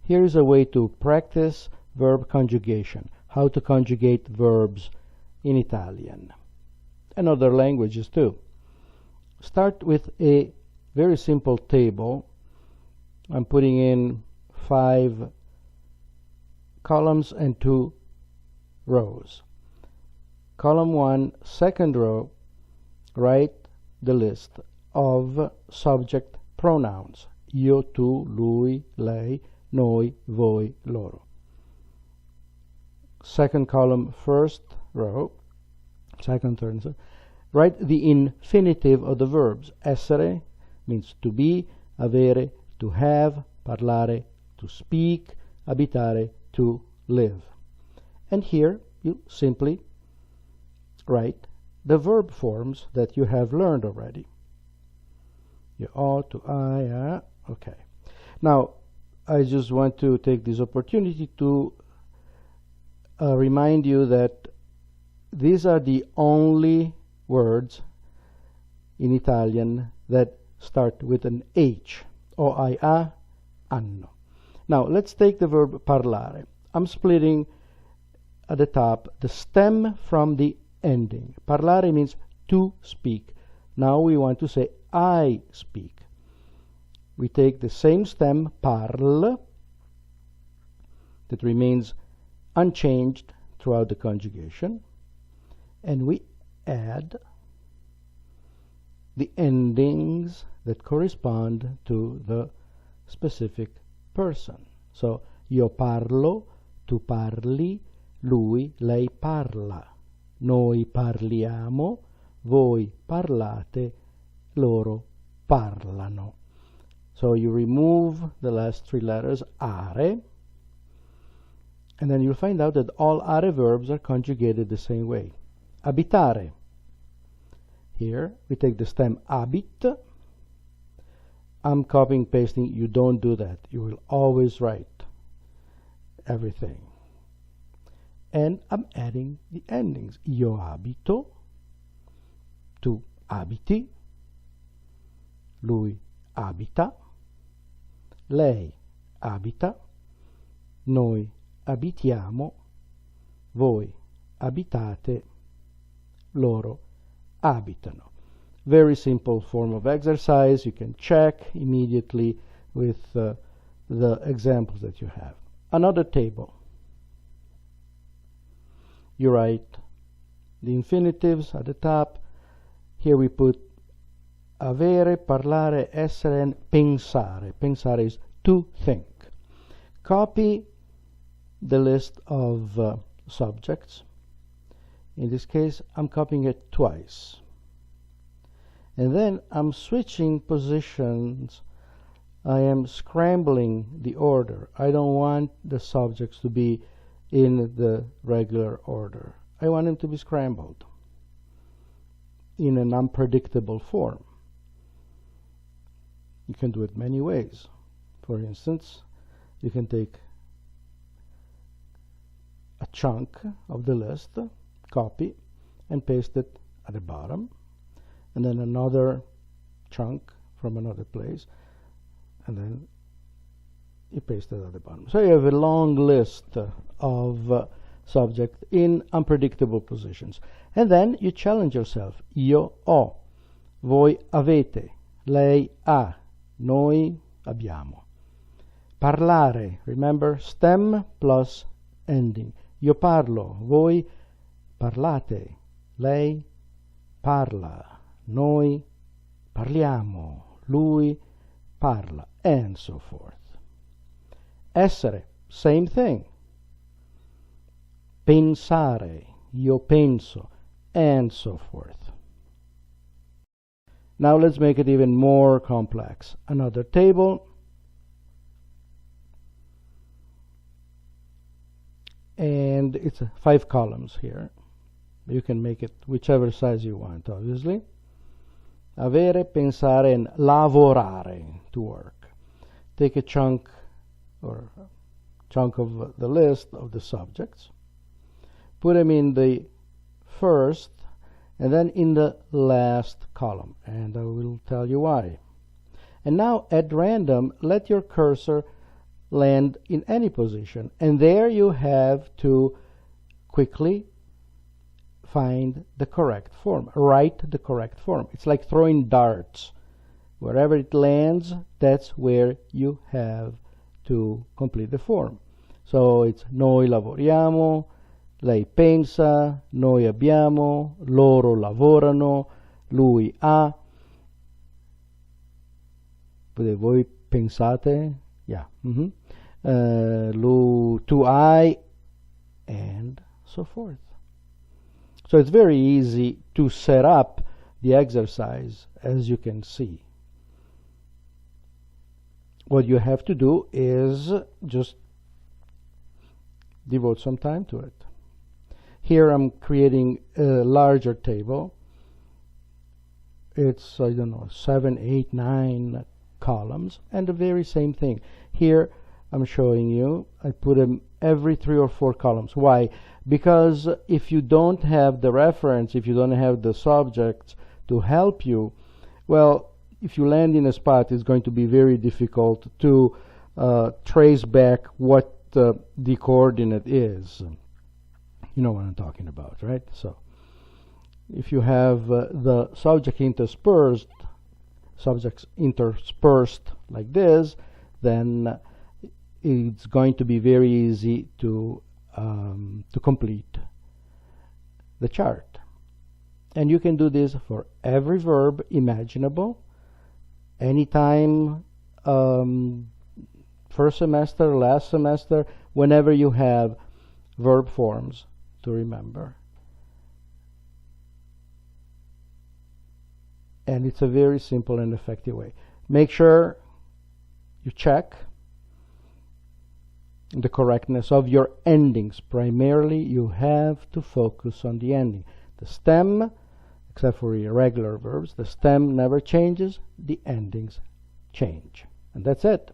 Here is a way to practice verb conjugation, how to conjugate verbs in Italian and other languages too. Start with a very simple table. I'm putting in 5 columns and 2 rows. Column 1, second row, write the list of subject pronouns. Io, tu, lui, lei, noi, voi, loro. Second column, first row, second, third, write the infinitive of the verbs. Essere means to be, avere, to have, parlare, to speak, abitare, to live. And here you simply write the verb forms that you have learned already. You ought to, I, okay. Now, I just want to take this opportunity to remind you that these are the only words in Italian that start with an H. O-I-A, anno. Now, let's take the verb parlare. I'm splitting at the top the stem from the ending. Parlare means to speak. Now we want to say I speak. We take the same stem, parle, that remains unchanged throughout the conjugation, and we add the endings that correspond to the specific person. So, io parlo, tu parli, lui, lei parla, noi parliamo, voi parlate, loro parlano. So you remove the last 3 letters, are, and then you'll find out that all are verbs are conjugated the same way. Abitare. Here we take the stem abit. I'm copying, pasting. You don't do that. You will always write everything. And I'm adding the endings. Io abito, tu abiti, lui abita, lei abita, noi abitiamo, voi abitate, loro abitano. Very simple form of exercise. You can check immediately with the examples that you have. Another table. You write the infinitives at the top. Here we put avere, parlare, essere, and pensare. Pensare is to think. Copy the list of subjects. In this case, I'm copying it twice. And then I'm switching positions. I am scrambling the order. I don't want the subjects to be in the regular order. I want them to be scrambled in an unpredictable form. You can do it many ways. For instance, you can take a chunk of the list, copy, and paste it at the bottom, and then another chunk from another place, and then you paste it at the bottom. So you have a long list of subjects in unpredictable positions. And then you challenge yourself. Io ho, voi avete, lei ha, noi abbiamo. Parlare, remember, stem plus ending. Io parlo, voi parlate, lei parla, noi parliamo, lui parla, and so forth. Essere, same thing. Pensare, io penso, and so forth. Now let's make it even more complex. Another table. And it's 5 columns here. You can make it whichever size you want, obviously. Avere, pensare, and lavorare, to work. Take a chunk or chunk of the list of the subjects, put them in the first and then in the last column, and I will tell you why. And now at random, let your cursor land in any position. And there you have to quickly find the correct form, write the correct form. It's like throwing darts. Wherever it lands, that's where you have to complete the form. So it's noi lavoriamo, lei pensa, noi abbiamo, loro lavorano, lui ha. Voi pensate? Yeah. Tu hai, and so forth. So it's very easy to set up the exercise, as you can see. What you have to do is just devote some time to it. Here I'm creating a larger table. It's, I don't know, 7, 8, 9 columns, and the very same thing. Here I'm showing you, I put them every 3 or 4 columns. Why? Because if you don't have the reference, if you don't have the subjects to help you, well, if you land in a spot, it's going to be very difficult to trace back what the coordinate is. You know what I'm talking about, right? So if you have the subjects interspersed like this, then it's going to be very easy to complete the chart. And you can do this for every verb imaginable, anytime, first semester, last semester, whenever you have verb forms to remember. And it's a very simple and effective way. Make sure you check the correctness of your endings. Primarily, you have to focus on the ending. The stem, except for irregular verbs, the stem never changes, the endings change. And that's it.